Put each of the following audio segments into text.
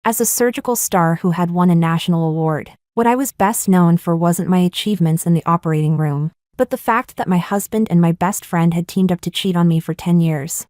As a surgical star who had won a national award, what I was best known for wasn't my achievements in the operating room, but the fact that my husband and my best friend had teamed up to cheat on me for 10 years.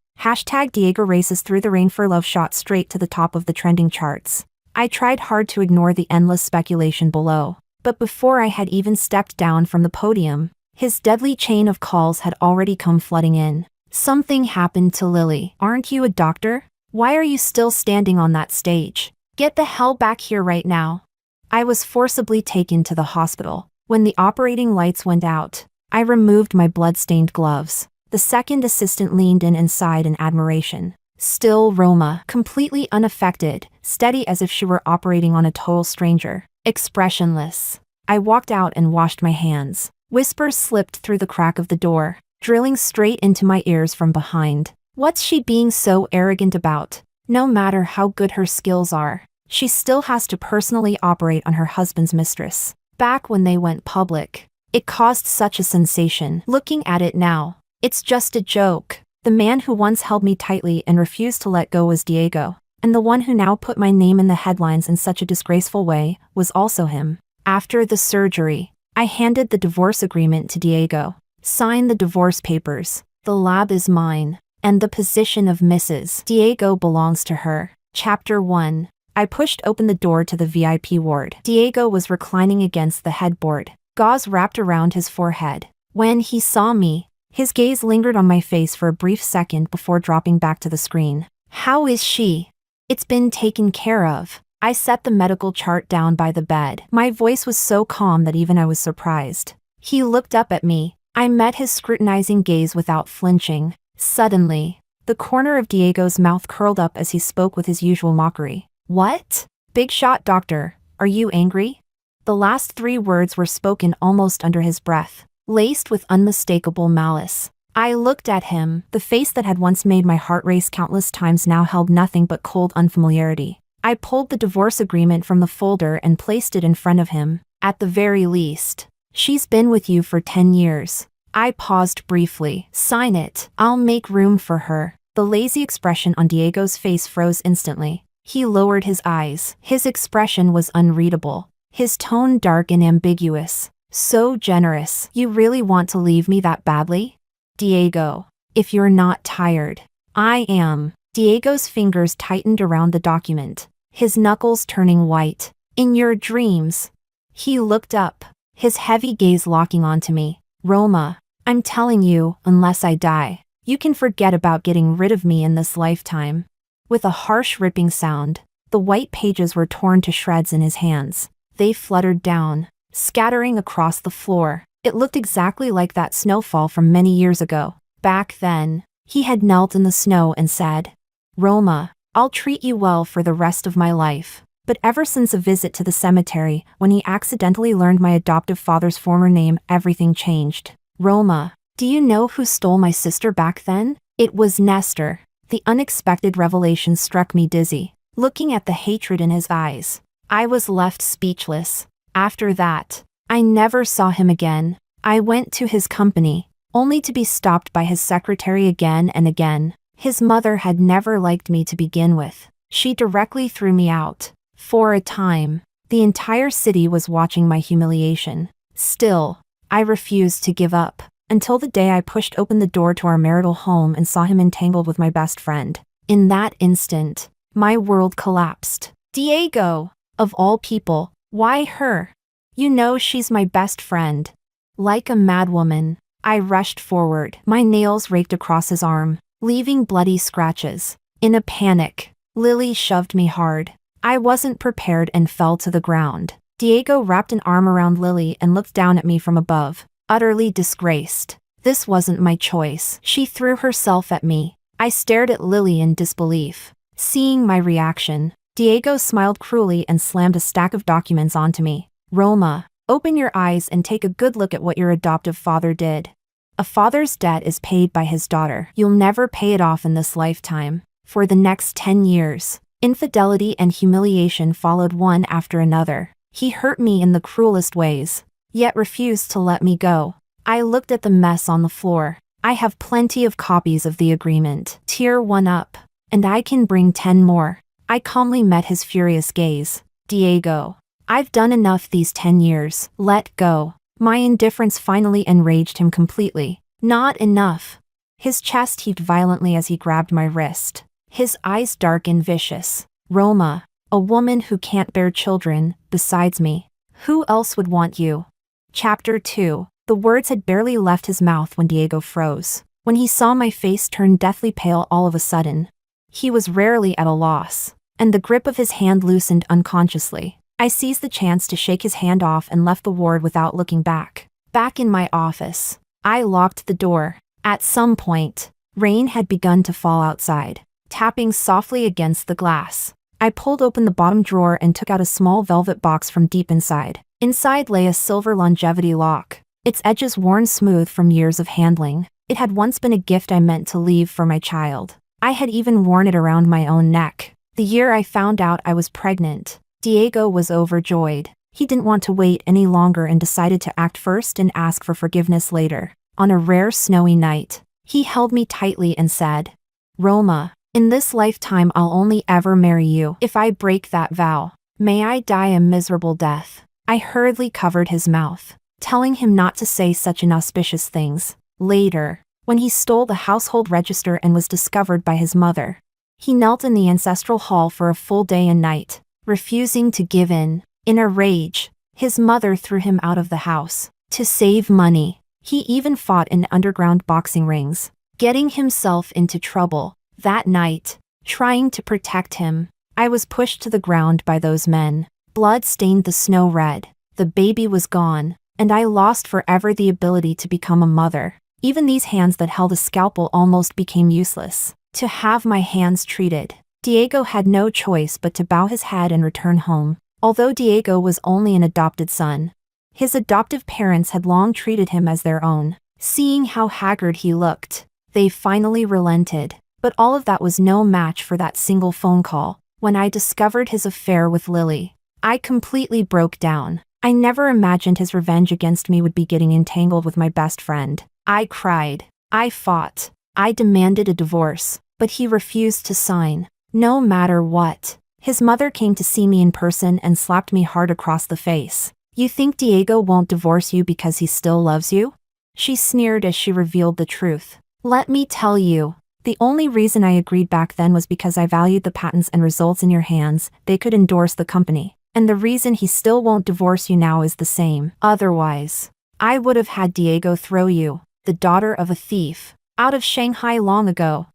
#Diego races through the rain for love shot straight to the top of the trending charts. I tried hard to ignore the endless speculation below, but before I had even stepped down from the podium, his deadly chain of calls had already come flooding in. Something happened to Lily. Aren't you a doctor? Why are you still standing on that stage? Get the hell back here right now. I was forcibly taken to the hospital. When the operating lights went out, I removed my blood-stained gloves. The second assistant leaned in and sighed in admiration. Still Roma, completely unaffected, steady as if she were operating on a total stranger. Expressionless. I walked out and washed my hands. Whispers slipped through the crack of the door, drilling straight into my ears from behind. What's she being so arrogant about? No matter how good her skills are, she still has to personally operate on her husband's mistress. Back when they went public, it caused such a sensation. Looking at it now, it's just a joke. The man who once held me tightly and refused to let go was Diego, and the one who now put my name in the headlines in such a disgraceful way was also him. After the surgery, I handed the divorce agreement to Diego. Sign the divorce papers. The lab is mine, and the position of Mrs. Diego belongs to her. Chapter 1. I pushed open the door to the VIP ward. Diego was reclining against the headboard, gauze wrapped around his forehead. When he saw me, his gaze lingered on my face for a brief second before dropping back to the screen. How is she? It's been taken care of. I set the medical chart down by the bed. My voice was so calm that even I was surprised. He looked up at me. I met his scrutinizing gaze without flinching. Suddenly, the corner of Diego's mouth curled up as he spoke with his usual mockery. What? Big shot doctor, are you angry? The last 3 words were spoken almost under his breath, laced with unmistakable malice. I looked at him. The face that had once made my heart race countless times now held nothing but cold unfamiliarity. I pulled the divorce agreement from the folder and placed it in front of him. At the very least, she's been with you for 10 years. I paused briefly. Sign it. I'll make room for her. The lazy expression on Diego's face froze instantly. He lowered his eyes. His expression was unreadable, his tone dark and ambiguous. So generous. You really want to leave me that badly? Diego, if you're not tired. I am. Diego's fingers tightened around the document, his knuckles turning white. In your dreams. He looked up, his heavy gaze locking onto me. Roma, I'm telling you, unless I die, you can forget about getting rid of me in this lifetime. With a harsh ripping sound, the white pages were torn to shreds in his hands. They fluttered down, scattering across the floor. It looked exactly like that snowfall from many years ago. Back then, he had knelt in the snow and said, Roma, I'll treat you well for the rest of my life. But ever since a visit to the cemetery, when he accidentally learned my adoptive father's former name, everything changed. Roma, do you know who stole my sister back then? It was Nestor. The unexpected revelation struck me dizzy. Looking at the hatred in his eyes, I was left speechless. After that, I never saw him again. I went to his company, only to be stopped by his secretary again and again. His mother had never liked me to begin with. She directly threw me out. For a time, the entire city was watching my humiliation. Still, I refused to give up, until the day I pushed open the door to our marital home and saw him entangled with my best friend. In that instant, my world collapsed. Diego! Of all people, why her? You know she's my best friend. Like a madwoman, I rushed forward. My nails raked across his arm, leaving bloody scratches. In a panic, Lily shoved me hard. I wasn't prepared and fell to the ground. Diego wrapped an arm around Lily and looked down at me from above, utterly disgraced. This wasn't my choice. She threw herself at me. I stared at Lily in disbelief. Seeing my reaction, Diego smiled cruelly and slammed a stack of documents onto me. Roma, open your eyes and take a good look at what your adoptive father did. A father's debt is paid by his daughter. You'll never pay it off in this lifetime. For the next 10 years, infidelity and humiliation followed one after another. He hurt me in the cruelest ways, yet refused to let me go. I looked at the mess on the floor. I have plenty of copies of the agreement. Tear one up, and I can bring 10 more. I calmly met his furious gaze. Diego, I've done enough these 10 years. Let go. My indifference finally enraged him completely. Not enough. His chest heaved violently as he grabbed my wrist. His eyes dark and vicious. Roma, a woman who can't bear children, besides me. Who else would want you? Chapter 2. The words had barely left his mouth when Diego froze. When he saw my face turn deathly pale all of a sudden. He was rarely at a loss, and the grip of his hand loosened unconsciously. I seized the chance to shake his hand off and left the ward without looking back. Back in my office, I locked the door. At some point, rain had begun to fall outside, tapping softly against the glass. I pulled open the bottom drawer and took out a small velvet box from deep inside. Inside lay a silver longevity lock, its edges worn smooth from years of handling. It had once been a gift I meant to leave for my child. I had even worn it around my own neck. The year I found out I was pregnant, Diego was overjoyed. He didn't want to wait any longer and decided to act first and ask for forgiveness later. On a rare snowy night, he held me tightly and said, Roma, in this lifetime I'll only ever marry you if I break that vow. May I die a miserable death. I hurriedly covered his mouth, telling him not to say such inauspicious things. Later, when he stole the household register and was discovered by his mother, he knelt in the ancestral hall for a full day and night, refusing to give in. In a rage, his mother threw him out of the house. To save money, he even fought in underground boxing rings, getting himself into trouble. That night, trying to protect him, I was pushed to the ground by those men. Blood stained the snow red. The baby was gone, and I lost forever the ability to become a mother. Even these hands that held a scalpel almost became useless. To have my hands treated, Diego had no choice but to bow his head and return home. Although Diego was only an adopted son, his adoptive parents had long treated him as their own. Seeing how haggard he looked, they finally relented. But all of that was no match for that single phone call. When I discovered his affair with Lily, I completely broke down. I never imagined his revenge against me would be getting entangled with my best friend. I cried. I fought. I demanded a divorce, but he refused to sign. No matter what. His mother came to see me in person and slapped me hard across the face. You think Diego won't divorce you because he still loves you? She sneered as she revealed the truth. Let me tell you, the only reason I agreed back then was because I valued the patents and results in your hands. They could endorse the company. And the reason he still won't divorce you now is the same. Otherwise, I would have had Diego throw you, the daughter of a thief, out of Shanghai long ago.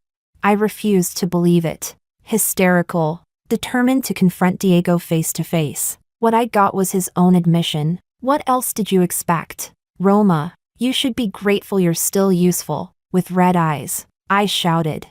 I refused to believe it. Hysterical, determined to confront Diego face to face. What I got was his own admission. What else did you expect? Roma, you should be grateful you're still useful. With red eyes, I shouted.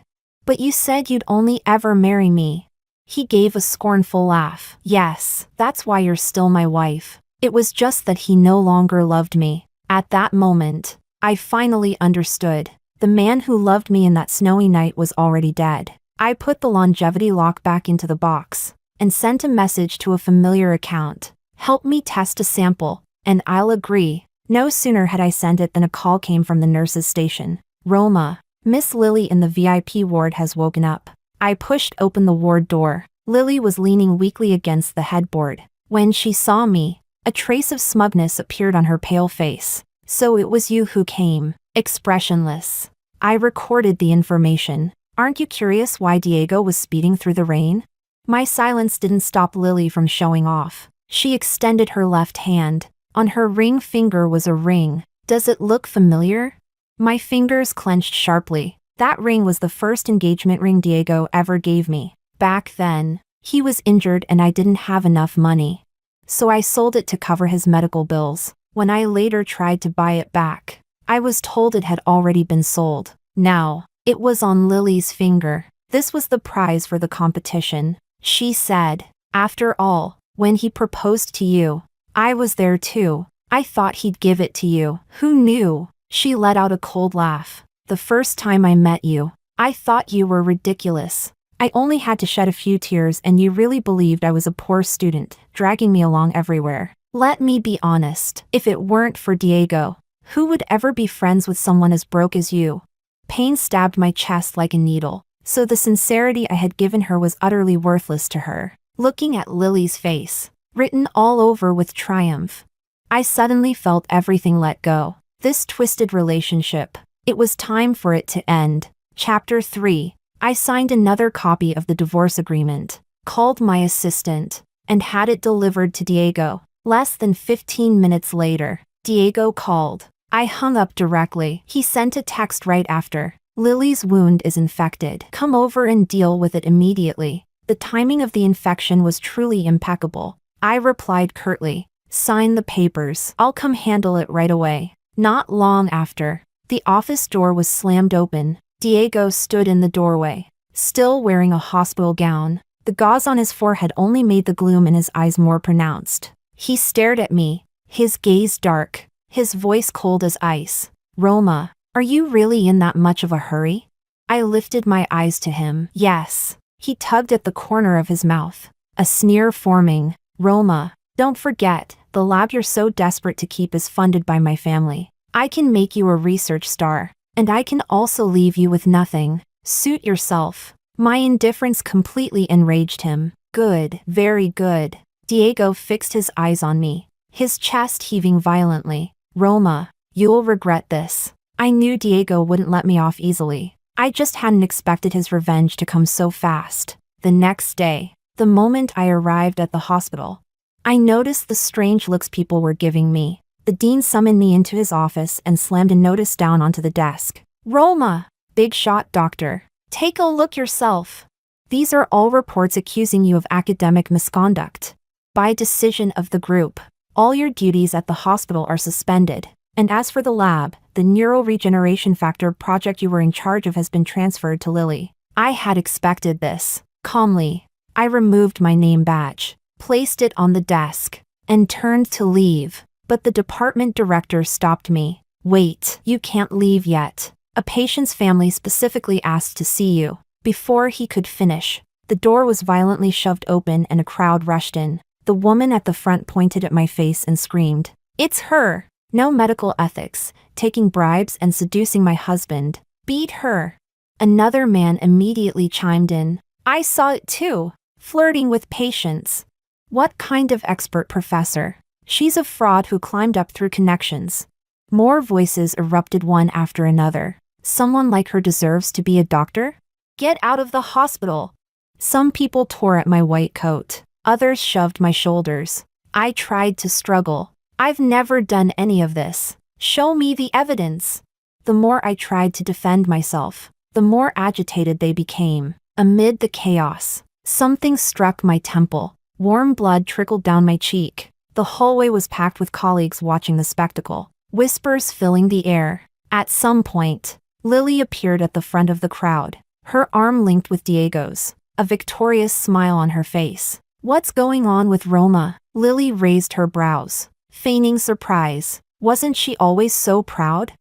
But you said you'd only ever marry me. He gave a scornful laugh. Yes, that's why you're still my wife. It was just that he no longer loved me. At that moment, I finally understood. The man who loved me in that snowy night was already dead. I put the longevity lock back into the box and sent a message to a familiar account. Help me test a sample, and I'll agree. No sooner had I sent it than a call came from the nurse's station. Roma, Miss Lily in the VIP ward has woken up. I pushed open the ward door. Lily was leaning weakly against the headboard. When she saw me, a trace of smugness appeared on her pale face. So it was you who came. Expressionless. I recorded the information. Aren't you curious why Diego was speeding through the rain? My silence didn't stop Lily from showing off. She extended her left hand. On her ring finger was a ring. Does it look familiar? My fingers clenched sharply. That ring was the first engagement ring Diego ever gave me. Back then, he was injured and I didn't have enough money. So I sold it to cover his medical bills. When I later tried to buy it back, I was told it had already been sold. Now, it was on Lily's finger. This was the prize for the competition. She said, after all, when he proposed to you, I was there too. I thought he'd give it to you. Who knew? She let out a cold laugh. The first time I met you, I thought you were ridiculous. I only had to shed a few tears and you really believed I was a poor student, dragging me along everywhere. Let me be honest. If it weren't for Diego, who would ever be friends with someone as broke as you? Pain stabbed my chest like a needle. So the sincerity I had given her was utterly worthless to her. Looking at Lily's face, written all over with triumph, I suddenly felt everything let go. This twisted relationship. It was time for it to end. Chapter 3. I signed another copy of the divorce agreement, called my assistant, and had it delivered to Diego. Less than 15 minutes later, Diego called. I hung up directly. He sent a text right after. Lily's wound is infected. Come over and deal with it immediately. The timing of the infection was truly impeccable. I replied curtly. Sign the papers. I'll come handle it right away. Not long after, the office door was slammed open. Diego stood in the doorway, still wearing a hospital gown. The gauze on his forehead only made the gloom in his eyes more pronounced. He stared at me, his gaze dark, his voice cold as ice. Roma, are you really in that much of a hurry? I lifted my eyes to him. Yes. He tugged at the corner of his mouth, a sneer forming. Roma, don't forget, the lab you're so desperate to keep is funded by my family. I can make you a research star, and I can also leave you with nothing. Suit yourself. My indifference completely enraged him. Good, very good. Diego fixed his eyes on me, his chest heaving violently. Roma, you'll regret this. I knew Diego wouldn't let me off easily. I just hadn't expected his revenge to come so fast. The next day, the moment I arrived at the hospital, I noticed the strange looks people were giving me. The dean summoned me into his office and slammed a notice down onto the desk. Roma, big shot doctor, take a look yourself. These are all reports accusing you of academic misconduct. By decision of the group, all your duties at the hospital are suspended. And as for the lab, the neural regeneration factor project you were in charge of has been transferred to Lily. I had expected this. Calmly, I removed my name badge, placed it on the desk, and turned to leave. But the department director stopped me. Wait, you can't leave yet. A patient's family specifically asked to see you. Before he could finish, the door was violently shoved open and a crowd rushed in. The woman at the front pointed at my face and screamed, "It's her! No medical ethics, taking bribes and seducing my husband. Beat her." Another man immediately chimed in. "I saw it too. Flirting with patients. What kind of expert professor? She's a fraud who climbed up through connections." More voices erupted one after another. "Someone like her deserves to be a doctor? Get out of the hospital." Some people tore at my white coat. Others shoved my shoulders. I tried to struggle. "I've never done any of this. Show me the evidence." The more I tried to defend myself, the more agitated they became. Amid the chaos, something struck my temple. Warm blood trickled down my cheek. The hallway was packed with colleagues watching the spectacle, whispers filling the air. At some point, Lily appeared at the front of the crowd, her arm linked with Diego's, a victorious smile on her face. "What's going on with Roma?" Lily raised her brows, feigning surprise. Wasn't she always so proud?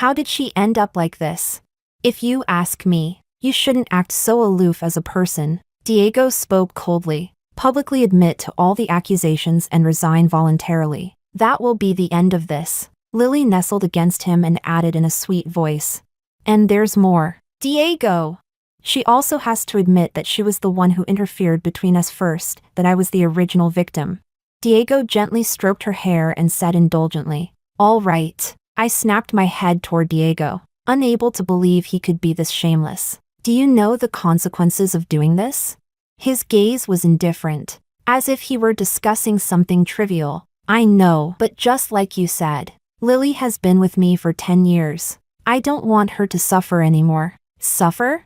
How did she end up like this? "If you ask me, you shouldn't act so aloof as a person." Diego spoke coldly. "Publicly admit to all the accusations and resign voluntarily. That will be the end of this." Lily nestled against him and added in a sweet voice, "And there's more. Diego! She also has to admit that she was the one who interfered between us first, that I was the original victim." Diego gently stroked her hair and said indulgently, "All right." I snapped my head toward Diego, unable to believe he could be this shameless. "Do you know the consequences of doing this?" His gaze was indifferent, as if he were discussing something trivial. "I know, but just like you said, Lily has been with me for 10 years. I don't want her to suffer anymore." Suffer?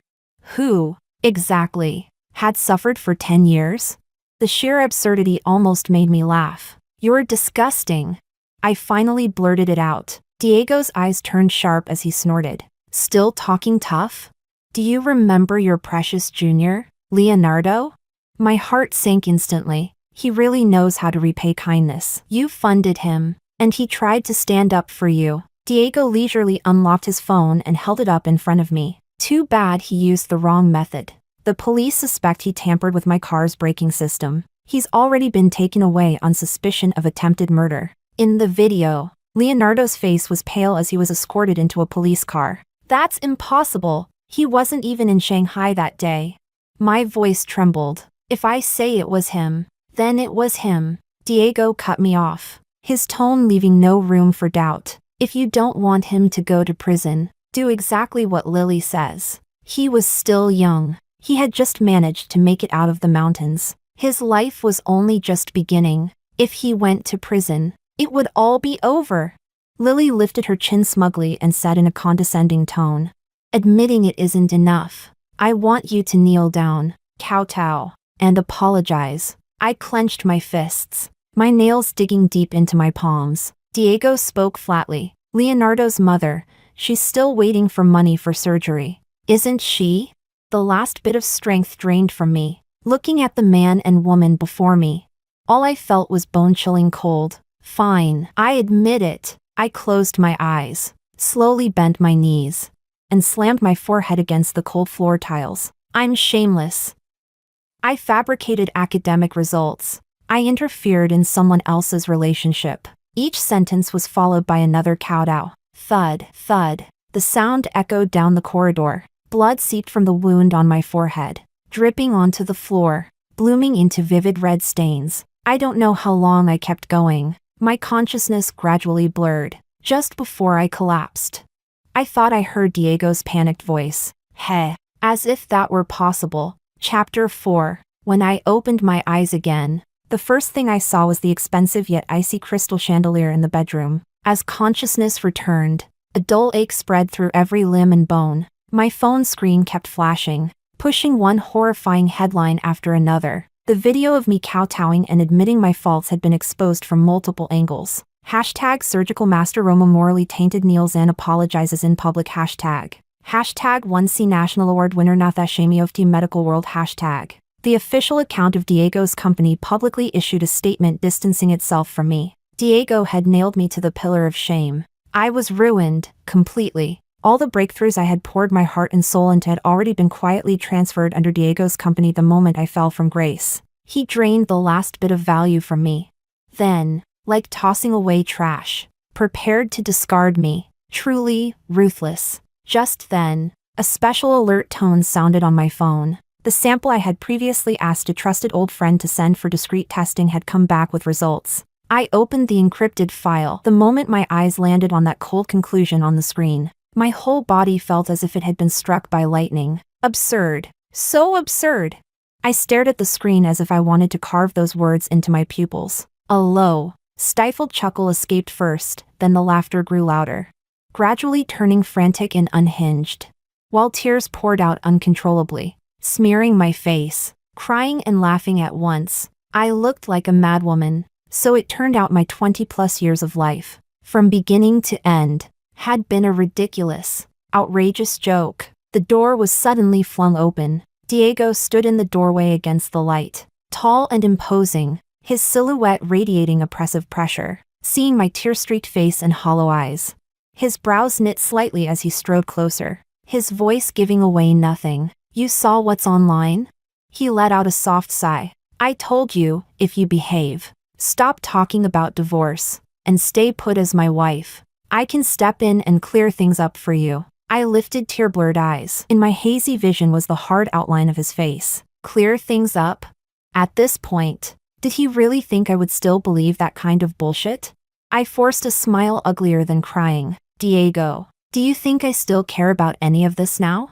Who, exactly, had suffered for 10 years? The sheer absurdity almost made me laugh. "You're disgusting." I finally blurted it out. Diego's eyes turned sharp as he snorted. "Still talking tough? Do you remember your precious junior, Leonardo?" My heart sank instantly. He really knows how to repay kindness. "You funded him, and he tried to stand up for you." Diego leisurely unlocked his phone and held it up in front of me. "Too bad he used the wrong method. The police suspect he tampered with my car's braking system. He's already been taken away on suspicion of attempted murder." In the video, Leonardo's face was pale as he was escorted into a police car. "That's impossible. He wasn't even in Shanghai that day. My voice trembled. If I say it was him, then it was him. Diego cut me off, his tone leaving no room for doubt. If you don't want him to go to prison, do exactly what Lily says. He was still young. He had just managed to make it out of the mountains. His life was only just beginning. If he went to prison, it would all be over. Lily lifted her chin smugly and said in a condescending tone, "Admitting it isn't enough. I want you to kneel down, kowtow, and apologize." I clenched my fists, my nails digging deep into my palms. Diego spoke flatly. "Leonardo's mother, she's still waiting for money for surgery. Isn't she?" The last bit of strength drained from me, looking at the man and woman before me. All I felt was bone-chilling cold. Fine, I admit it. I closed my eyes, slowly bent my knees, and slammed my forehead against the cold floor tiles. I'm shameless. I fabricated academic results. I interfered in someone else's relationship. Each sentence was followed by another kowtow. Thud, thud. The sound echoed down the corridor. Blood seeped from the wound on my forehead, dripping onto the floor, blooming into vivid red stains. I don't know how long I kept going. My consciousness gradually blurred, just before I collapsed. I thought I heard Diego's panicked voice. Heh, as if that were possible. Chapter 4. When I opened my eyes again, the first thing I saw was the expensive yet icy crystal chandelier in the bedroom. As consciousness returned, a dull ache spread through every limb and bone. My phone screen kept flashing, pushing one horrifying headline after another. The video of me kowtowing and admitting my faults had been exposed from multiple angles. Hashtag surgical master Roma morally tainted Neil Zan apologizes in public. Hashtag 1C National Award winner Natasha Miaomiao Medical World. Hashtag. The official account of Diego's company publicly issued a statement distancing itself from me. Diego had nailed me to the pillar of shame. I was ruined, completely. All the breakthroughs I had poured my heart and soul into had already been quietly transferred under Diego's company the moment I fell from grace. He drained the last bit of value from me. Then, like tossing away trash, prepared to discard me. Truly, ruthless. Just then, a special alert tone sounded on my phone. The sample I had previously asked a trusted old friend to send for discreet testing had come back with results. I opened the encrypted file the moment my eyes landed on that cold conclusion on the screen. My whole body felt as if it had been struck by lightning. Absurd. So absurd. I stared at the screen as if I wanted to carve those words into my pupils. A low, stifled chuckle escaped first, then the laughter grew louder, gradually turning frantic and unhinged, while tears poured out uncontrollably, smearing my face. Crying and laughing at once, I looked like a madwoman. So it turned out my 20-plus years of life, from beginning to end, had been a ridiculous, outrageous joke. The door was suddenly flung open. Diego stood in the doorway against the light, tall and imposing, his silhouette radiating oppressive pressure. Seeing my tear-streaked face and hollow eyes, his brows knit slightly as he strode closer, his voice giving away nothing. "You saw what's online?" He let out a soft sigh. "I told you, if you behave, stop talking about divorce, and stay put as my wife, I can step in and clear things up for you." I lifted tear-blurred eyes. In my hazy vision was the hard outline of his face. Clear things up? At this point, did he really think I would still believe that kind of bullshit? I forced a smile uglier than crying. "Diego, do you think I still care about any of this now?"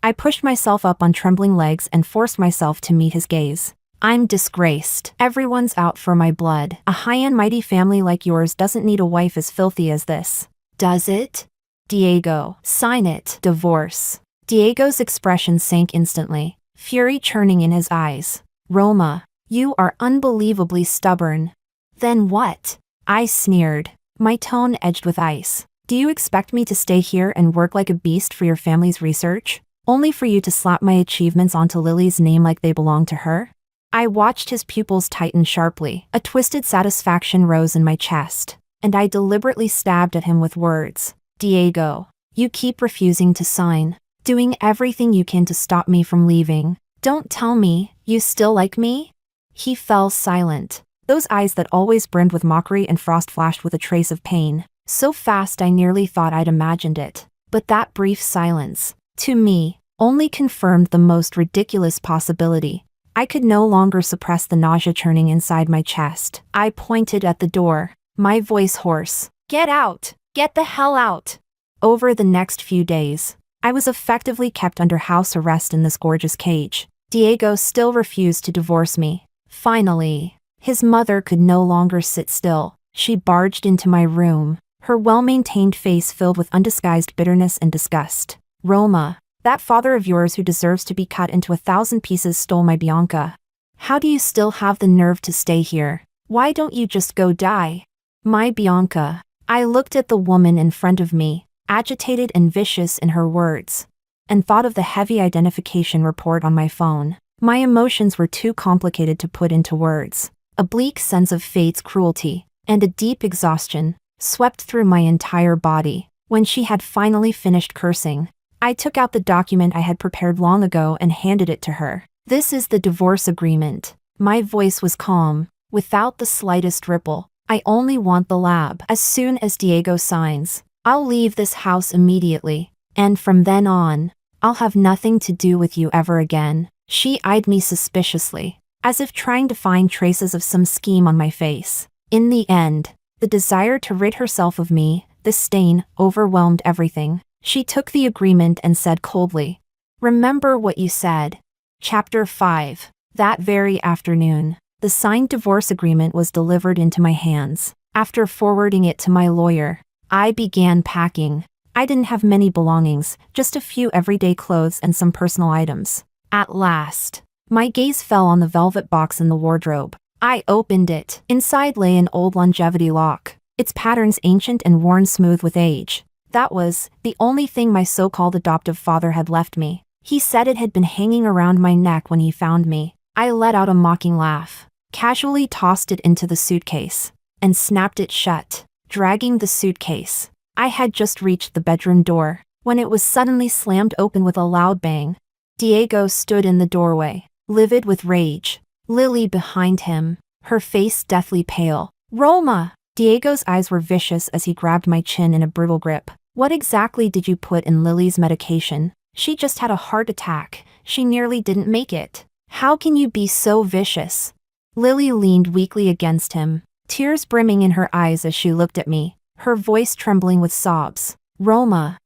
I pushed myself up on trembling legs and forced myself to meet his gaze. "I'm disgraced. Everyone's out for my blood. A high and mighty family like yours doesn't need a wife as filthy as this. Does it? Diego, sign it. Divorce." Diego's expression sank instantly, fury churning in his eyes. "Roma, you are unbelievably stubborn." "Then what?" I sneered, my tone edged with ice. "Do you expect me to stay here and work like a beast for your family's research, only for you to slap my achievements onto Lily's name like they belong to her?" I watched his pupils tighten sharply. A twisted satisfaction rose in my chest, and I deliberately stabbed at him with words. "Diego, you keep refusing to sign, doing everything you can to stop me from leaving. Don't tell me you still like me?" He fell silent. Those eyes that always brimmed with mockery and frost flashed with a trace of pain. So fast I nearly thought I'd imagined it. But that brief silence, to me, only confirmed the most ridiculous possibility. I could no longer suppress the nausea churning inside my chest. I pointed at the door, my voice hoarse. Get out! Get the hell out! Over the next few days, I was effectively kept under house arrest in this gorgeous cage. Diego still refused to divorce me. Finally, his mother could no longer sit still. She barged into my room, her well-maintained face filled with undisguised bitterness and disgust. Roma, that father of yours who deserves to be cut into 1,000 pieces stole my Bianca. How do you still have the nerve to stay here? Why don't you just go die? My Bianca. I looked at the woman in front of me, agitated and vicious in her words, and thought of the heavy identification report on my phone. My emotions were too complicated to put into words. A bleak sense of fate's cruelty, and a deep exhaustion, swept through my entire body. When she had finally finished cursing, I took out the document I had prepared long ago and handed it to her. This is the divorce agreement. My voice was calm, without the slightest ripple. I only want the lab. As soon as Diego signs, I'll leave this house immediately, and from then on, I'll have nothing to do with you ever again. She eyed me suspiciously, as if trying to find traces of some scheme on my face. In the end, the desire to rid herself of me, the stain, overwhelmed everything. She took the agreement and said coldly, "Remember what you said." Chapter 5. That very afternoon, the signed divorce agreement was delivered into my hands. After forwarding it to my lawyer, I began packing. I didn't have many belongings, just a few everyday clothes and some personal items. At last, my gaze fell on the velvet box in the wardrobe. I opened it. Inside lay an old longevity lock, its patterns ancient and worn smooth with age. That was the only thing my so-called adoptive father had left me. He said it had been hanging around my neck when he found me. I let out a mocking laugh, casually tossed it into the suitcase, and snapped it shut, dragging the suitcase. I had just reached the bedroom door, when it was suddenly slammed open with a loud bang. Diego stood in the doorway, livid with rage. Lily behind him, her face deathly pale. Roma! Diego's eyes were vicious as he grabbed my chin in a brutal grip. What exactly did you put in Lily's medication? She just had a heart attack. She nearly didn't make it. How can you be so vicious? Lily leaned weakly against him, tears brimming in her eyes as she looked at me, her voice trembling with sobs. Roma,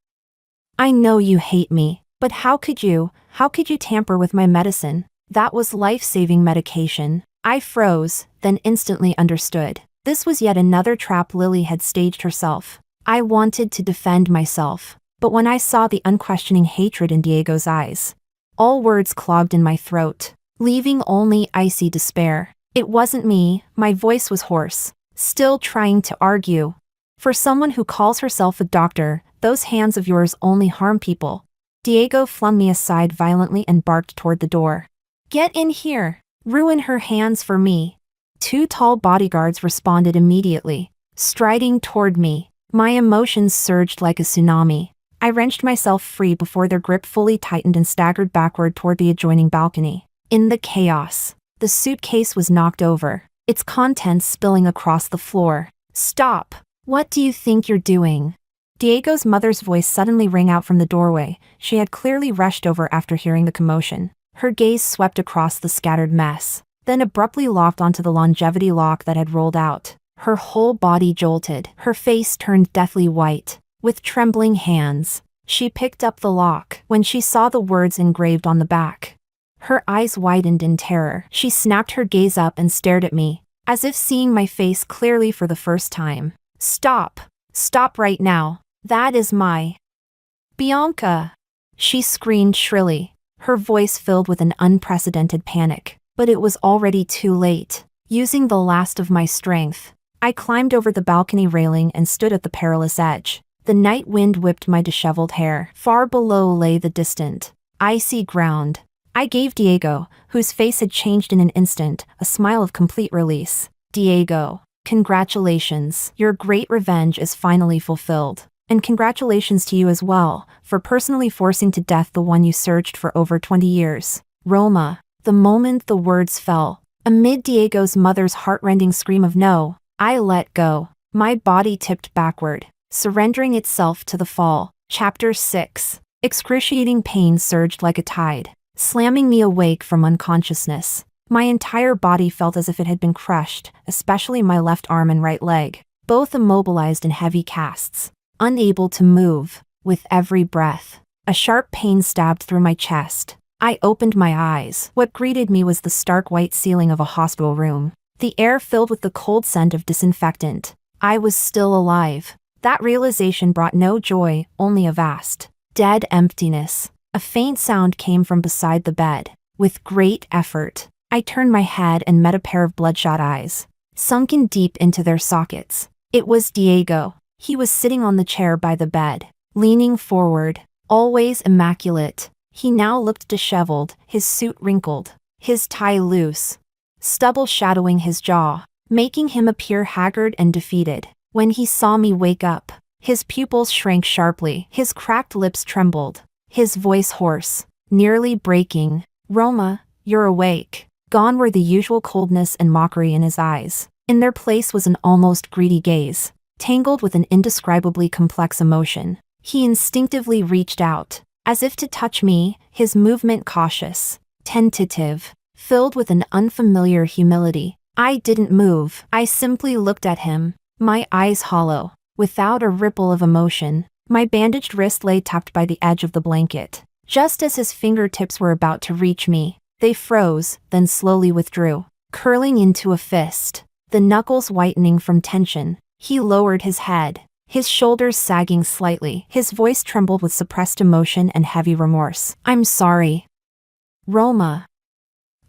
I know you hate me, but how could you tamper with my medicine? That was life-saving medication. I froze, then instantly understood. This was yet another trap Lily had staged herself. I wanted to defend myself, but when I saw the unquestioning hatred in Diego's eyes, all words clogged in my throat, leaving only icy despair. It wasn't me, my voice was hoarse, still trying to argue. For someone who calls herself a doctor, those hands of yours only harm people. Diego flung me aside violently and barked toward the door. Get in here! Ruin her hands for me. Two tall bodyguards responded immediately, striding toward me. My emotions surged like a tsunami. I wrenched myself free before their grip fully tightened and staggered backward toward the adjoining balcony. In the chaos, the suitcase was knocked over, its contents spilling across the floor. Stop! What do you think you're doing? Diego's mother's voice suddenly rang out from the doorway. She had clearly rushed over after hearing the commotion. Her gaze swept across the scattered mess, then abruptly locked onto the longevity lock that had rolled out. Her whole body jolted, her face turned deathly white. With trembling hands, she picked up the lock. When she saw the words engraved on the back, her eyes widened in terror. She snapped her gaze up and stared at me, as if seeing my face clearly for the first time. Stop! Stop right now! That is my Bianca! She screamed shrilly, her voice filled with an unprecedented panic. But it was already too late. Using the last of my strength, I climbed over the balcony railing and stood at the perilous edge. The night wind whipped my disheveled hair. Far below lay the distant, icy ground. I gave Diego, whose face had changed in an instant, a smile of complete release. Diego, congratulations. Your great revenge is finally fulfilled. And congratulations to you as well, for personally forcing to death the one you searched for over 20 years. Roma. The moment the words fell, amid Diego's mother's heartrending scream of no, I let go. My body tipped backward, surrendering itself to the fall. Chapter 6. Excruciating pain surged like a tide, slamming me awake from unconsciousness. My entire body felt as if it had been crushed, especially my left arm and right leg, both immobilized in heavy casts, unable to move. With every breath, a sharp pain stabbed through my chest. I opened my eyes. What greeted me was the stark white ceiling of a hospital room, the air filled with the cold scent of disinfectant. I was still alive. That realization brought no joy, only a vast, dead emptiness. A faint sound came from beside the bed. With great effort, I turned my head and met a pair of bloodshot eyes, sunken deep into their sockets. It was Diego. He was sitting on the chair by the bed, leaning forward, always immaculate. He now looked disheveled, his suit wrinkled, his tie loose, stubble shadowing his jaw, making him appear haggard and defeated. When he saw me wake up, his pupils shrank sharply, his cracked lips trembled, his voice hoarse, nearly breaking. "Roma, you're awake." Gone were the usual coldness and mockery in his eyes. In their place was an almost greedy gaze, tangled with an indescribably complex emotion. He instinctively reached out, as if to touch me, his movement cautious, tentative, filled with an unfamiliar humility. I didn't move. I simply looked at him, my eyes hollow, without a ripple of emotion. My bandaged wrist lay tucked by the edge of the blanket. Just as his fingertips were about to reach me, they froze, then slowly withdrew, curling into a fist, the knuckles whitening from tension. He lowered his head, his shoulders sagging slightly. His voice trembled with suppressed emotion and heavy remorse. "I'm sorry. Roma.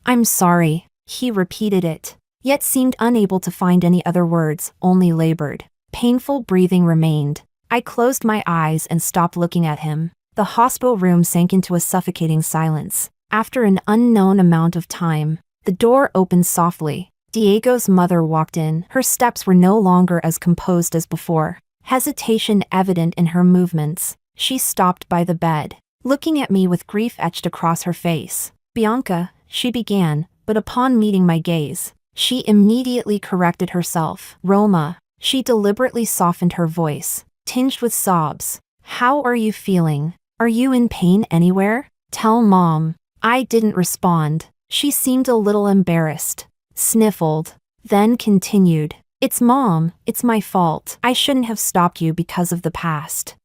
I'm sorry." He repeated it, yet seemed unable to find any other words, only labored. Painful breathing remained. I closed my eyes and stopped looking at him. The hospital room sank into a suffocating silence. After an unknown amount of time, the door opened softly. Diego's mother walked in. Her steps were no longer as composed as before, hesitation evident in her movements. She stopped by the bed, looking at me with grief etched across her face. "Bianca," she began, but upon meeting my gaze, she immediately corrected herself. "Roma." She deliberately softened her voice, tinged with sobs. "How are you feeling? Are you in pain anywhere? Tell Mom." I didn't respond. She seemed a little embarrassed, sniffled, then continued. "It's Mom, it's my fault. I shouldn't have stopped you because of the past.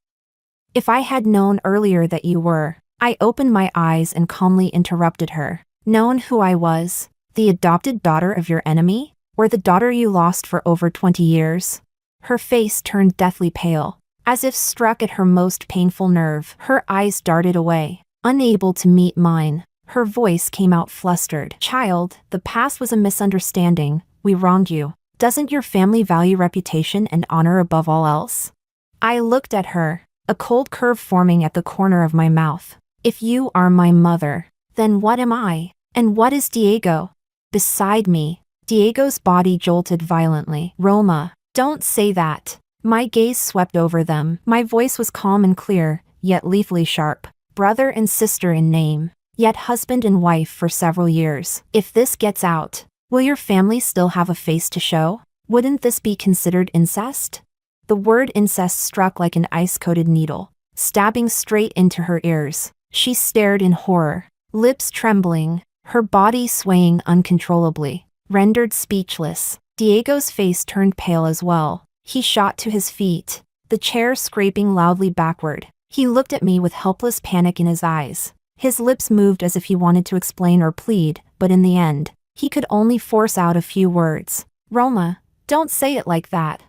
If I had known earlier that you were." I opened my eyes and calmly interrupted her. "Known who I was? The adopted daughter of your enemy? Or the daughter you lost for over 20 years? Her face turned deathly pale, as if struck at her most painful nerve. Her eyes darted away, unable to meet mine. Her voice came out flustered. "Child, the past was a misunderstanding. We wronged you. Doesn't your family value reputation and honor above all else?" I looked at her, a cold curve forming at the corner of my mouth. "If you are my mother, then what am I? And what is Diego?" Beside me, Diego's body jolted violently. "Roma, don't say that." My gaze swept over them. My voice was calm and clear, yet lethally sharp. "Brother and sister in name, yet husband and wife for several years. If this gets out, will your family still have a face to show? Wouldn't this be considered incest?" The word incest struck like an ice-coated needle, stabbing straight into her ears. She stared in horror, lips trembling, her body swaying uncontrollably. Rendered speechless, Diego's face turned pale as well. He shot to his feet, the chair scraping loudly backward. He looked at me with helpless panic in his eyes. His lips moved as if he wanted to explain or plead, but in the end, he could only force out a few words. "Roma, don't say it like that,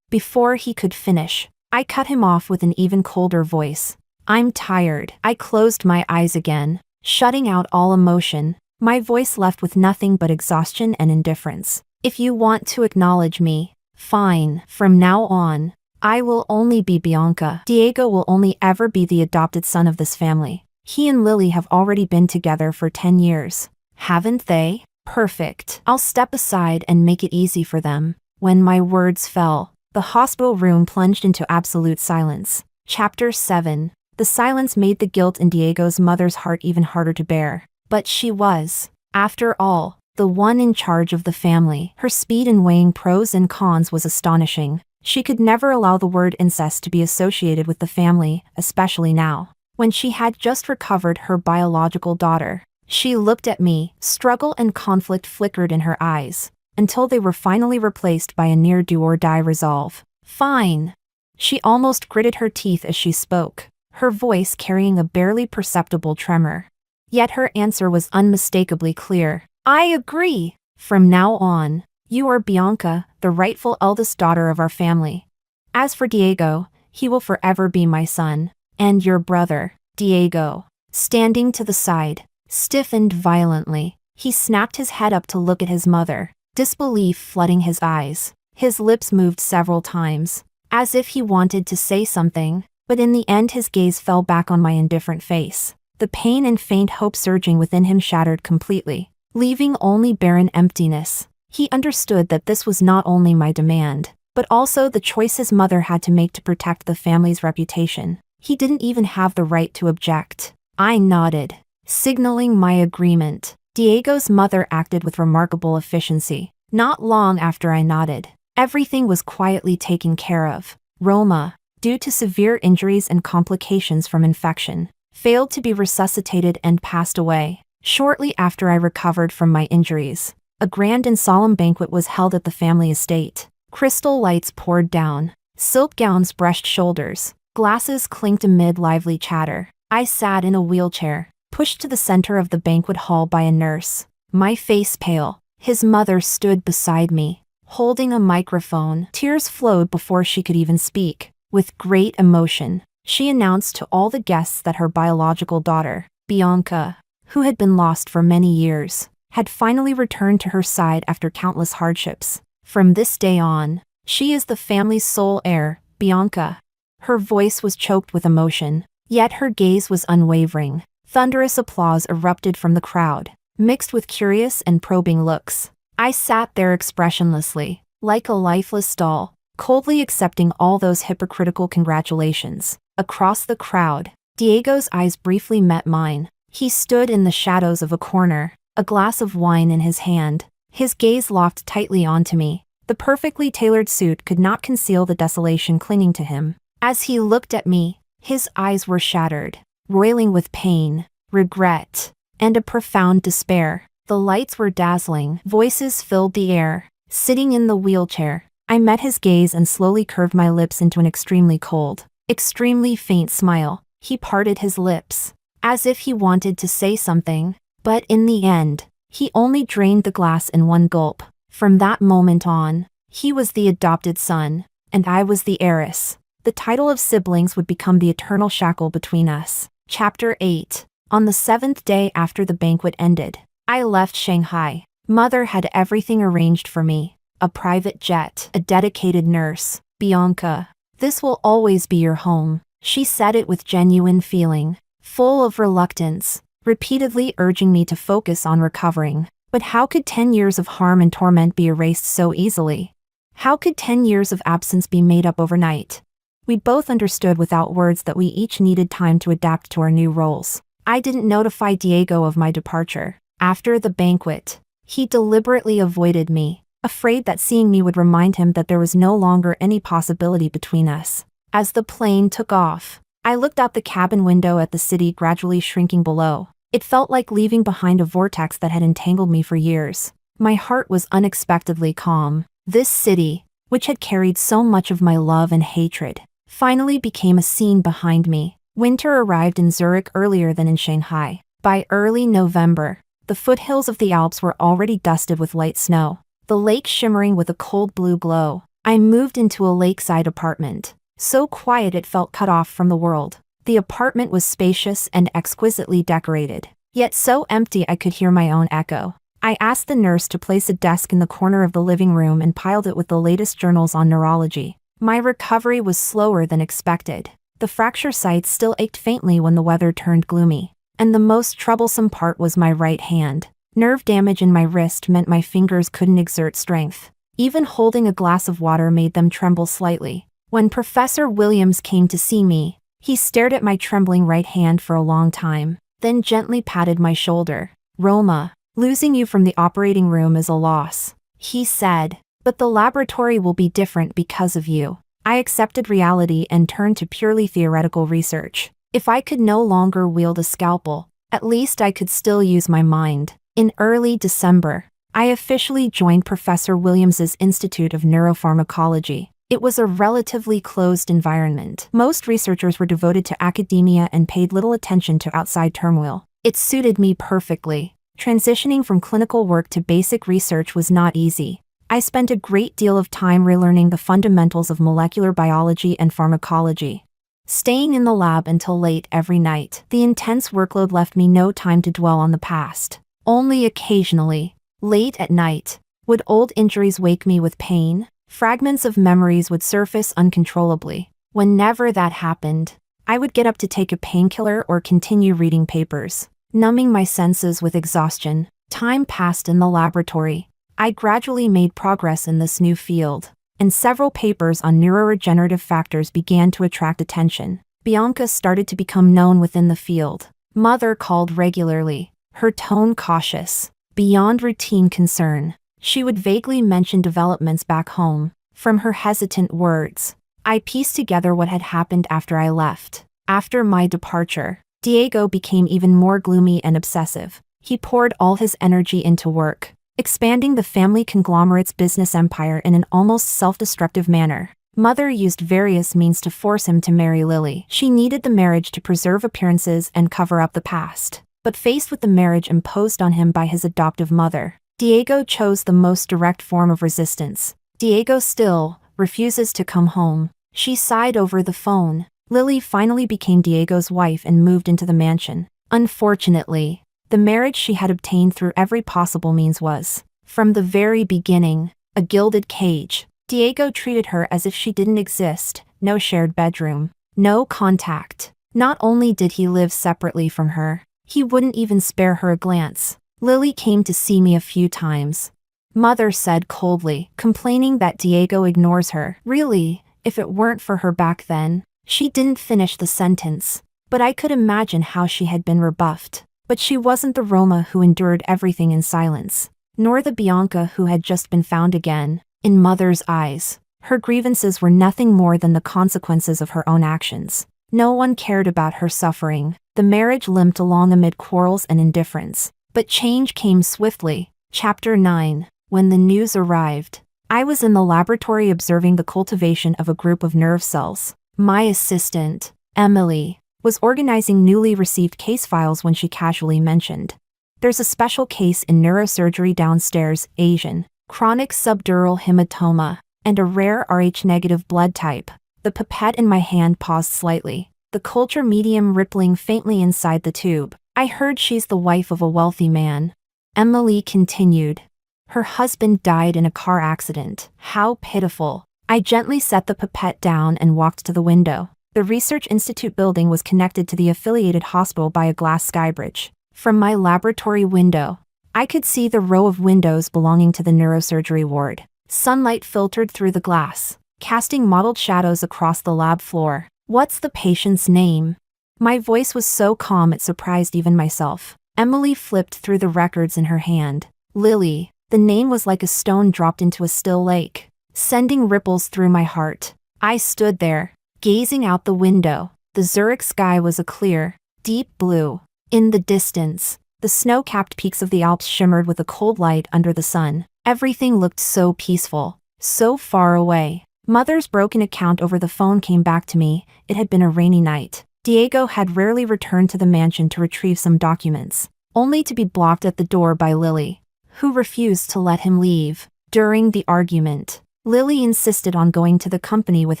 Before he could finish, I cut him off with an even colder voice. "I'm tired." I closed my eyes again, shutting out all emotion, my voice left with nothing but exhaustion and indifference. "If you want to acknowledge me, fine. From now on, I will only be Bianca. Diego will only ever be the adopted son of this family. He and Lily have already been together for 10 years. Haven't they? Perfect. I'll step aside and make it easy for them." When my words fell, the hospital room plunged into absolute silence. Chapter 7. The silence made the guilt in Diego's mother's heart even harder to bear. But she was, after all, the one in charge of the family. Her speed in weighing pros and cons was astonishing. She could never allow the word incest to be associated with the family, especially now. when she had just recovered her biological daughter. She looked at me, struggle and conflict flickered in her eyes, until they were finally replaced by a near do-or-die resolve. Fine. She almost gritted her teeth as she spoke, her voice carrying a barely perceptible tremor. Yet her answer was unmistakably clear. I agree. From now on, you are Bianca, the rightful eldest daughter of our family. As for Diego, he will forever be my son, and your brother, Diego. Standing to the side, stiffened violently, he snapped his head up to look at his mother, disbelief flooding his eyes. His lips moved several times, as if he wanted to say something, but in the end his gaze fell back on my indifferent face. The pain and faint hope surging within him shattered completely, leaving only barren emptiness. He understood that this was not only my demand, but also the choice his mother had to make to protect the family's reputation. He didn't even have the right to object. I nodded, signaling my agreement. Diego's mother acted with remarkable efficiency. Not long after I nodded, everything was quietly taken care of. Roma, due to severe injuries and complications from infection, failed to be resuscitated and passed away. Shortly after I recovered from my injuries, a grand and solemn banquet was held at the family estate. Crystal lights poured down, silk gowns brushed shoulders, glasses clinked amid lively chatter. I sat in a wheelchair, pushed to the center of the banquet hall by a nurse, my face pale. His mother stood beside me, holding a microphone. Tears flowed before she could even speak. With great emotion, she announced to all the guests that her biological daughter, Bianca, who had been lost for many years, had finally returned to her side after countless hardships. From this day on, she is the family's sole heir, Bianca. Her voice was choked with emotion, yet her gaze was unwavering. Thunderous applause erupted from the crowd, mixed with curious and probing looks. I sat there expressionlessly, like a lifeless doll, coldly accepting all those hypocritical congratulations. Across the crowd, Diego's eyes briefly met mine. He stood in the shadows of a corner, a glass of wine in his hand, his gaze locked tightly onto me. The perfectly tailored suit could not conceal the desolation clinging to him. As he looked at me, his eyes were shattered, roiling with pain, regret, and a profound despair. The lights were dazzling, voices filled the air. Sitting in the wheelchair, I met his gaze and slowly curved my lips into an extremely cold, extremely faint smile. He parted his lips, as if he wanted to say something, but in the end, he only drained the glass in one gulp. From that moment on, he was the adopted son, and I was the heiress. The title of siblings would become the eternal shackle between us. Chapter 8. On the 7th day after the banquet ended, I left Shanghai. Mother had everything arranged for me. A private jet, a dedicated nurse. Bianca, this will always be your home. She said it with genuine feeling, full of reluctance, repeatedly urging me to focus on recovering. But how could 10 years of harm and torment be erased so easily? How could 10 years of absence be made up overnight? We both understood without words that we each needed time to adapt to our new roles. I didn't notify Diego of my departure. After the banquet, he deliberately avoided me, afraid that seeing me would remind him that there was no longer any possibility between us. As the plane took off, I looked out the cabin window at the city gradually shrinking below. It felt like leaving behind a vortex that had entangled me for years. My heart was unexpectedly calm. This city, which had carried so much of my love and hatred, finally became a scene behind me. Winter arrived in Zurich earlier than in Shanghai. By early November, the foothills of the Alps were already dusted with light snow, the lake shimmering with a cold blue glow. I moved into a lakeside apartment, so quiet it felt cut off from the world. The apartment was spacious and exquisitely decorated, yet so empty I could hear my own echo. I asked the nurse to place a desk in the corner of the living room and piled it with the latest journals on neurology. My recovery was slower than expected. The fracture site still ached faintly when the weather turned gloomy. And the most troublesome part was my right hand. Nerve damage in my wrist meant my fingers couldn't exert strength. Even holding a glass of water made them tremble slightly. When Professor Williams came to see me, he stared at my trembling right hand for a long time, then gently patted my shoulder. Roma, losing you from the operating room is a loss, he said, but the laboratory will be different because of you. I accepted reality and turned to purely theoretical research. If I could no longer wield a scalpel, at least I could still use my mind. In early December, I officially joined Professor Williams's Institute of Neuropharmacology. It was a relatively closed environment. Most researchers were devoted to academia and paid little attention to outside turmoil. It suited me perfectly. Transitioning from clinical work to basic research was not easy. I spent a great deal of time relearning the fundamentals of molecular biology and pharmacology. Staying in the lab until late every night, the intense workload left me no time to dwell on the past. Only occasionally, late at night, would old injuries wake me with pain. Fragments of memories would surface uncontrollably. Whenever that happened, I would get up to take a painkiller or continue reading papers, numbing my senses with exhaustion. Time passed in the laboratory. I gradually made progress in this new field, and several papers on neuroregenerative factors began to attract attention. Bianca started to become known within the field. Mother called regularly, her tone cautious, beyond routine concern. She would vaguely mention developments back home. From her hesitant words, I pieced together what had happened after I left. After my departure, Diego became even more gloomy and obsessive. He poured all his energy into work, expanding the family conglomerate's business empire in an almost self-destructive manner. Mother used various means to force him to marry Lily. She needed the marriage to preserve appearances and cover up the past. But faced with the marriage imposed on him by his adoptive mother, Diego chose the most direct form of resistance. Diego still refuses to come home. She sighed over the phone. Lily finally became Diego's wife and moved into the mansion. Unfortunately, the marriage she had obtained through every possible means was, from the very beginning, a gilded cage. Diego treated her as if she didn't exist. No shared bedroom, no contact. Not only did he live separately from her, he wouldn't even spare her a glance. Lily came to see me a few times. Mother said coldly, complaining that Diego ignores her. Really, if it weren't for her back then. She didn't finish the sentence, but I could imagine how she had been rebuffed. But she wasn't the Roma who endured everything in silence, nor the Bianca who had just been found again. In Mother's eyes, her grievances were nothing more than the consequences of her own actions. No one cared about her suffering. The marriage limped along amid quarrels and indifference. But change came swiftly. Chapter 9. When the news arrived, I was in the laboratory observing the cultivation of a group of nerve cells. My assistant, Emily, was organizing newly received case files when she casually mentioned, "There's a special case in neurosurgery downstairs, Asian, chronic subdural hematoma, and a rare Rh-negative blood type." The pipette in my hand paused slightly, the culture medium rippling faintly inside the tube. "I heard she's the wife of a wealthy man," Emily continued. "Her husband died in a car accident. How pitiful." I gently set the pipette down and walked to the window. The Research Institute building was connected to the affiliated hospital by a glass skybridge. From my laboratory window, I could see the row of windows belonging to the neurosurgery ward. Sunlight filtered through the glass, casting mottled shadows across the lab floor. "What's the patient's name?" My voice was so calm it surprised even myself. Emily flipped through the records in her hand. "Lily." The name was like a stone dropped into a still lake, sending ripples through my heart. I stood there, gazing out the window. The Zurich sky was a clear, deep blue. In the distance, the snow-capped peaks of the Alps shimmered with a cold light under the sun. Everything looked so peaceful, so far away. Mother's broken account over the phone came back to me. It had been a rainy night. Diego had rarely returned to the mansion to retrieve some documents, only to be blocked at the door by Lily, who refused to let him leave. During the argument, Lily insisted on going to the company with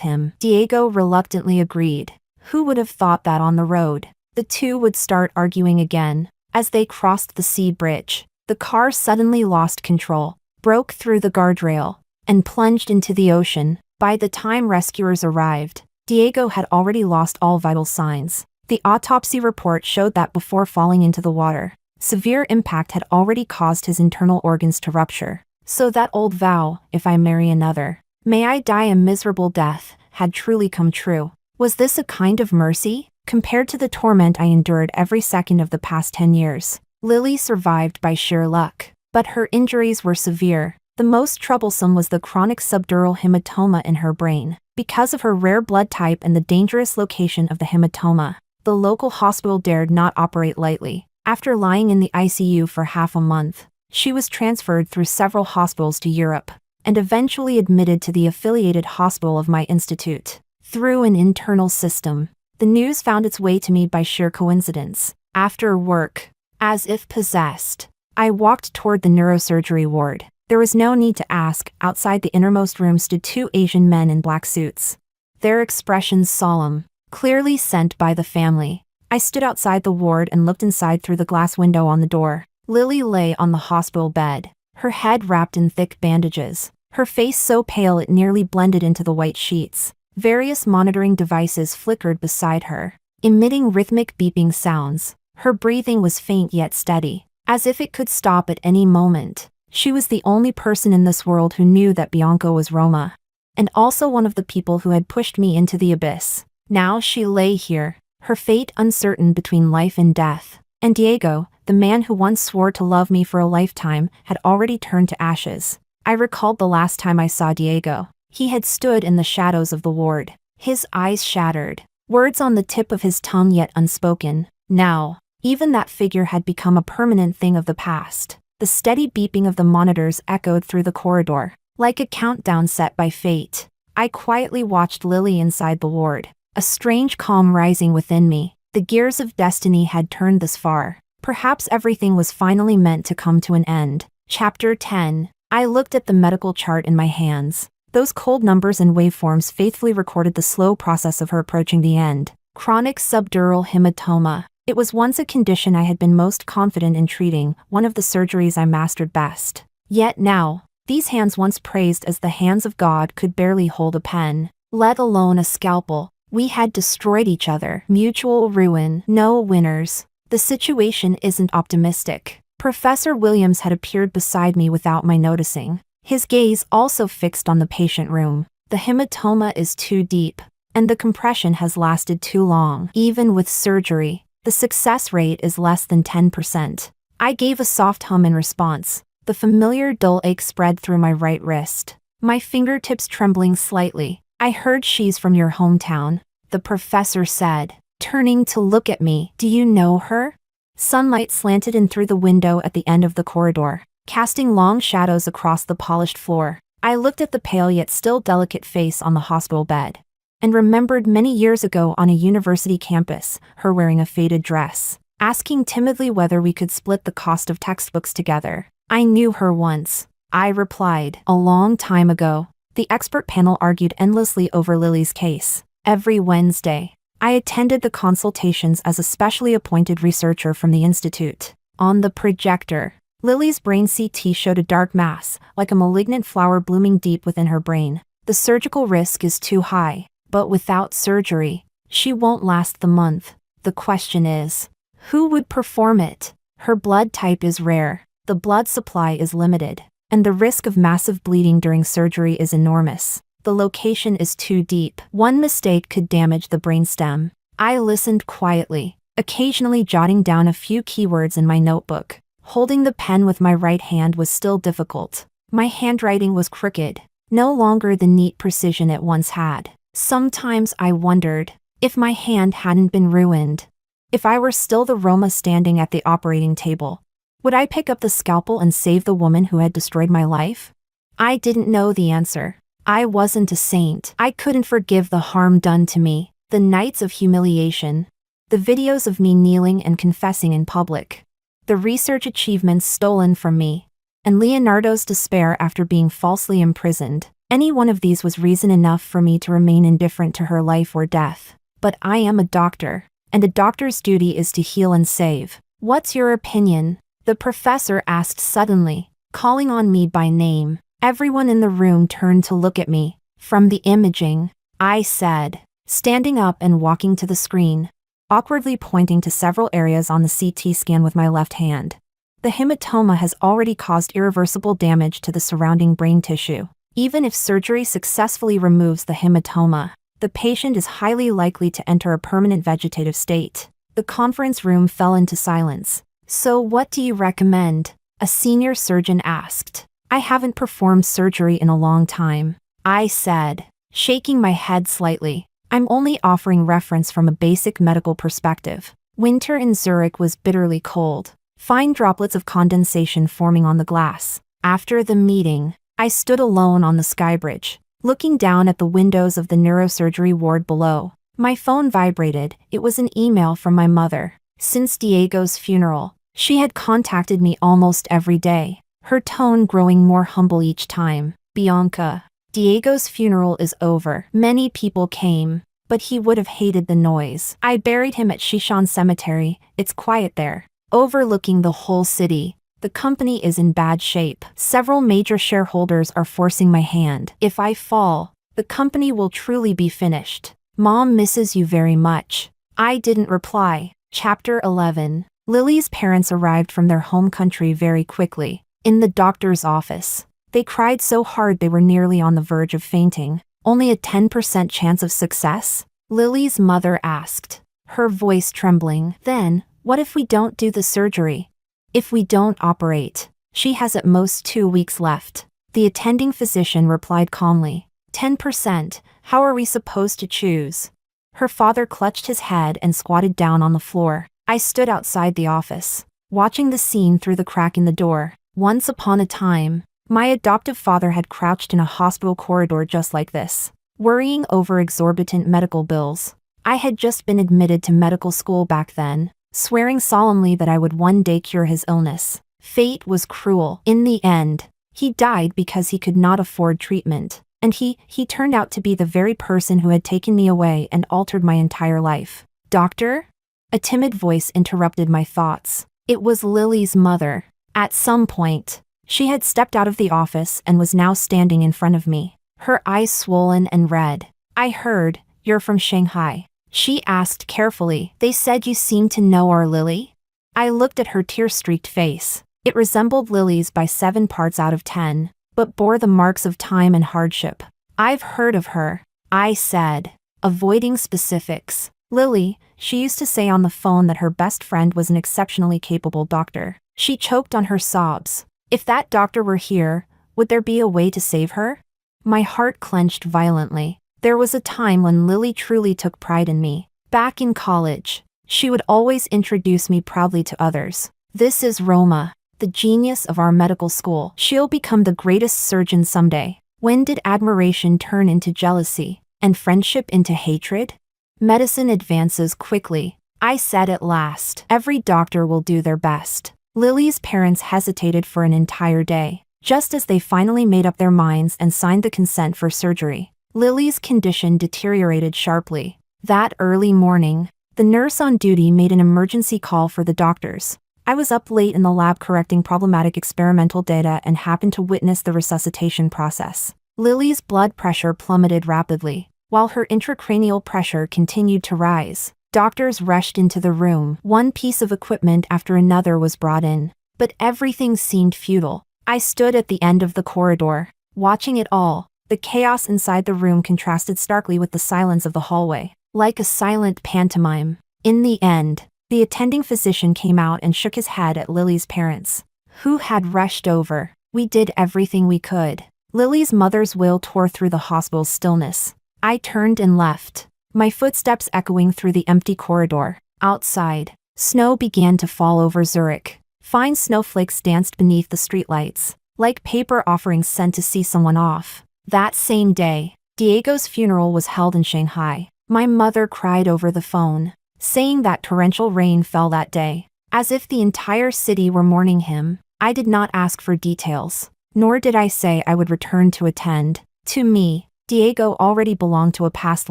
him. Diego reluctantly agreed. Who would have thought that on the road, the two would start arguing again? As they crossed the sea bridge, the car suddenly lost control, broke through the guardrail, and plunged into the ocean. By the time rescuers arrived, Diego had already lost all vital signs. The autopsy report showed that before falling into the water, severe impact had already caused his internal organs to rupture. So that old vow, "If I marry another, may I die a miserable death," had truly come true. Was this a kind of mercy, compared to the torment I endured every second of the past 10 years? Lily survived by sheer luck, but her injuries were severe. The most troublesome was the chronic subdural hematoma in her brain. Because of her rare blood type and the dangerous location of the hematoma, The local hospital dared not operate lightly. After lying in the ICU for half a month, she was transferred through several hospitals to Europe, and eventually admitted to the affiliated hospital of my institute. Through an internal system, the news found its way to me by sheer coincidence. After work, as if possessed, I walked toward the neurosurgery ward. There was no need to ask. Outside the innermost room stood two Asian men in black suits, their expressions solemn, clearly sent by the family. I stood outside the ward and looked inside through the glass window on the door. Lily lay on the hospital bed, her head wrapped in thick bandages, her face so pale it nearly blended into the white sheets. Various monitoring devices flickered beside her, emitting rhythmic beeping sounds. Her breathing was faint yet steady, as if it could stop at any moment. She was the only person in this world who knew that Bianca was Roma, and also one of the people who had pushed me into the abyss. Now she lay here, her fate uncertain between life and death. And Diego, the man who once swore to love me for a lifetime, had already turned to ashes. I recalled the last time I saw Diego. He had stood in the shadows of the ward, his eyes shattered, words on the tip of his tongue yet unspoken. Now, even that figure had become a permanent thing of the past. The steady beeping of the monitors echoed through the corridor, like a countdown set by fate. I quietly watched Lily inside the ward, a strange calm rising within me. The gears of destiny had turned this far. Perhaps everything was finally meant to come to an end. Chapter 10. I looked at the medical chart in my hands. Those cold numbers and waveforms faithfully recorded the slow process of her approaching the end. Chronic subdural hematoma. It was once a condition I had been most confident in treating, one of the surgeries I mastered best. Yet now, these hands once praised as the hands of God could barely hold a pen, let alone a scalpel. We had destroyed each other. Mutual ruin. No winners. The situation isn't optimistic. Professor Williams had appeared beside me without my noticing, his gaze also fixed on the patient room. The hematoma is too deep, and the compression has lasted too long. Even with surgery, the success rate is less than 10%. I gave a soft hum in response. The familiar dull ache spread through my right wrist, my fingertips trembling slightly. I heard she's from your hometown, the professor said, turning to look at me. Do you know her? Sunlight slanted in through the window at the end of the corridor, casting long shadows across the polished floor. I looked at the pale yet still delicate face on the hospital bed, and remembered many years ago on a university campus, her wearing a faded dress, asking timidly whether we could split the cost of textbooks together. I knew her once, I replied. A long time ago. The expert panel argued endlessly over Lily's case. Every Wednesday, I attended the consultations as a specially appointed researcher from the institute. On the projector, Lily's brain CT showed a dark mass, like a malignant flower blooming deep within her brain. The surgical risk is too high, but without surgery, she won't last the month. The question is, who would perform it? Her blood type is rare, the blood supply is limited, and the risk of massive bleeding during surgery is enormous. The location is too deep. One mistake could damage the brainstem. I listened quietly, occasionally jotting down a few keywords in my notebook. Holding the pen with my right hand was still difficult. My handwriting was crooked, no longer the neat precision it once had. Sometimes I wondered if my hand hadn't been ruined. If I were still the Roma standing at the operating table, would I pick up the scalpel and save the woman who had destroyed my life? I didn't know the answer. I wasn't a saint. I couldn't forgive the harm done to me, the nights of humiliation, the videos of me kneeling and confessing in public, the research achievements stolen from me, and Leonardo's despair after being falsely imprisoned. Any one of these was reason enough for me to remain indifferent to her life or death. But I am a doctor, and a doctor's duty is to heal and save. What's your opinion? The professor asked suddenly, calling on me by name. Everyone in the room turned to look at me. From the imaging, I said, standing up and walking to the screen, awkwardly pointing to several areas on the CT scan with my left hand. The hematoma has already caused irreversible damage to the surrounding brain tissue. Even if surgery successfully removes the hematoma, the patient is highly likely to enter a permanent vegetative state. The conference room fell into silence. So what do you recommend? A senior surgeon asked. I haven't performed surgery in a long time, I said, shaking my head slightly. I'm only offering reference from a basic medical perspective. Winter in Zurich was bitterly cold, fine droplets of condensation forming on the glass. After the meeting, I stood alone on the skybridge, looking down at the windows of the neurosurgery ward below. My phone vibrated. It was an email from my mother. Since Diego's funeral, she had contacted me almost every day, her tone growing more humble each time. Bianca, Diego's funeral is over. Many people came, but he would have hated the noise. I buried him at Shishan Cemetery. It's quiet there, overlooking the whole city. The company is in bad shape. Several major shareholders are forcing my hand. If I fall, the company will truly be finished. Mom misses you very much. I didn't reply. Chapter 11. Lily's parents arrived from their home country very quickly. In the doctor's office, they cried so hard they were nearly on the verge of fainting. Only a 10% chance of success? Lily's mother asked, her voice trembling. Then, what if we don't do the surgery? If we don't operate? She has at most 2 weeks left. The attending physician replied calmly. 10%, how are we supposed to choose? Her father clutched his head and squatted down on the floor. I stood outside the office, watching the scene through the crack in the door. Once upon a time, my adoptive father had crouched in a hospital corridor just like this, worrying over exorbitant medical bills. I had just been admitted to medical school back then, swearing solemnly that I would one day cure his illness. Fate was cruel. In the end, he died because he could not afford treatment. And he turned out to be the very person who had taken me away and altered my entire life. Doctor? A timid voice interrupted my thoughts. It was Lily's mother. At some point, she had stepped out of the office and was now standing in front of me, her eyes swollen and red. I heard, you're from Shanghai. She asked carefully. They said you seem to know our Lily? I looked at her tear-streaked face. It resembled Lily's by 7 parts out of 10, but bore the marks of time and hardship. I've heard of her, I said, avoiding specifics. Lily, she used to say on the phone that her best friend was an exceptionally capable doctor. She choked on her sobs. If that doctor were here, would there be a way to save her? My heart clenched violently. There was a time when Lily truly took pride in me. Back in college, she would always introduce me proudly to others. This is Roma, the genius of our medical school. She'll become the greatest surgeon someday. When did admiration turn into jealousy, and friendship into hatred? Medicine advances quickly, I said at last. Every doctor will do their best. Lily's parents hesitated for an entire day, just as they finally made up their minds and signed the consent for surgery. Lily's condition deteriorated sharply. That early morning, the nurse on duty made an emergency call for the doctors. I was up late in the lab correcting problematic experimental data and happened to witness the resuscitation process. Lily's blood pressure plummeted rapidly, while her intracranial pressure continued to rise. Doctors rushed into the room. One piece of equipment after another was brought in, but everything seemed futile. I stood at the end of the corridor, watching it all. The chaos inside the room contrasted starkly with the silence of the hallway, like a silent pantomime. In the end, the attending physician came out and shook his head at Lily's parents, who had rushed over. We did everything we could. Lily's mother's wail tore through the hospital's stillness. I turned and left, my footsteps echoing through the empty corridor. Outside, snow began to fall over Zurich. Fine snowflakes danced beneath the streetlights, like paper offerings sent to see someone off. That same day, Diego's funeral was held in Shanghai. My mother cried over the phone, saying that torrential rain fell that day, as if the entire city were mourning him. I did not ask for details, nor did I say I would return to attend. To me, Diego already belonged to a past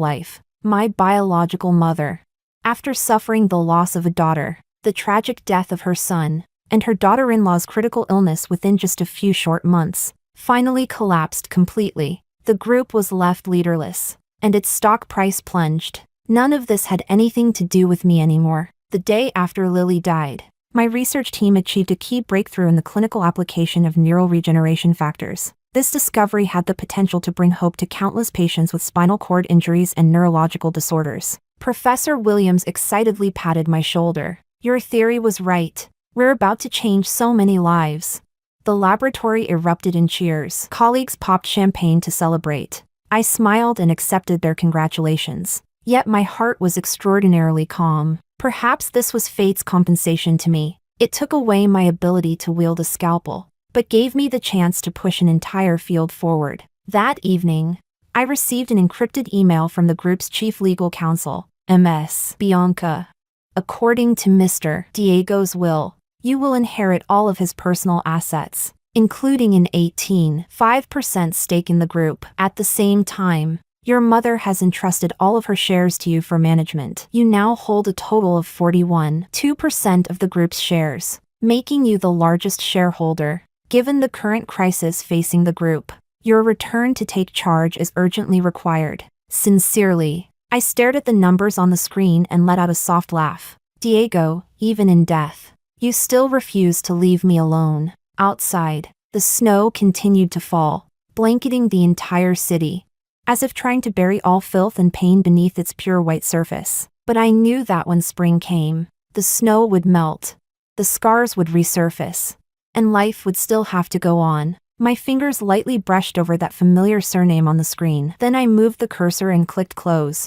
life. My biological mother, after suffering the loss of a daughter, the tragic death of her son, and her daughter-in-law's critical illness within just a few short months, finally collapsed completely. The group was left leaderless, and its stock price plunged. None of this had anything to do with me anymore. The day after Lily died, my research team achieved a key breakthrough in the clinical application of neural regeneration factors. This discovery had the potential to bring hope to countless patients with spinal cord injuries and neurological disorders. Professor Williams excitedly patted my shoulder. Your theory was right. We're about to change so many lives. The laboratory erupted in cheers. Colleagues popped champagne to celebrate. I smiled and accepted their congratulations. Yet my heart was extraordinarily calm. Perhaps this was fate's compensation to me. It took away my ability to wield a scalpel, but gave me the chance to push an entire field forward. That evening, I received an encrypted email from the group's chief legal counsel, Ms. Bianca. According to Mr. Diego's will, you will inherit all of his personal assets, including an 18.5% stake in the group. At the same time, your mother has entrusted all of her shares to you for management. You now hold a total of 41.2% of the group's shares, making you the largest shareholder. Given the current crisis facing the group, your return to take charge is urgently required. Sincerely. I stared at the numbers on the screen and let out a soft laugh. Diego, even in death, you still refuse to leave me alone. Outside, the snow continued to fall, blanketing the entire city, as if trying to bury all filth and pain beneath its pure white surface. But I knew that when spring came, the snow would melt, the scars would resurface, and life would still have to go on. My fingers lightly brushed over that familiar surname on the screen. Then I moved the cursor and clicked close.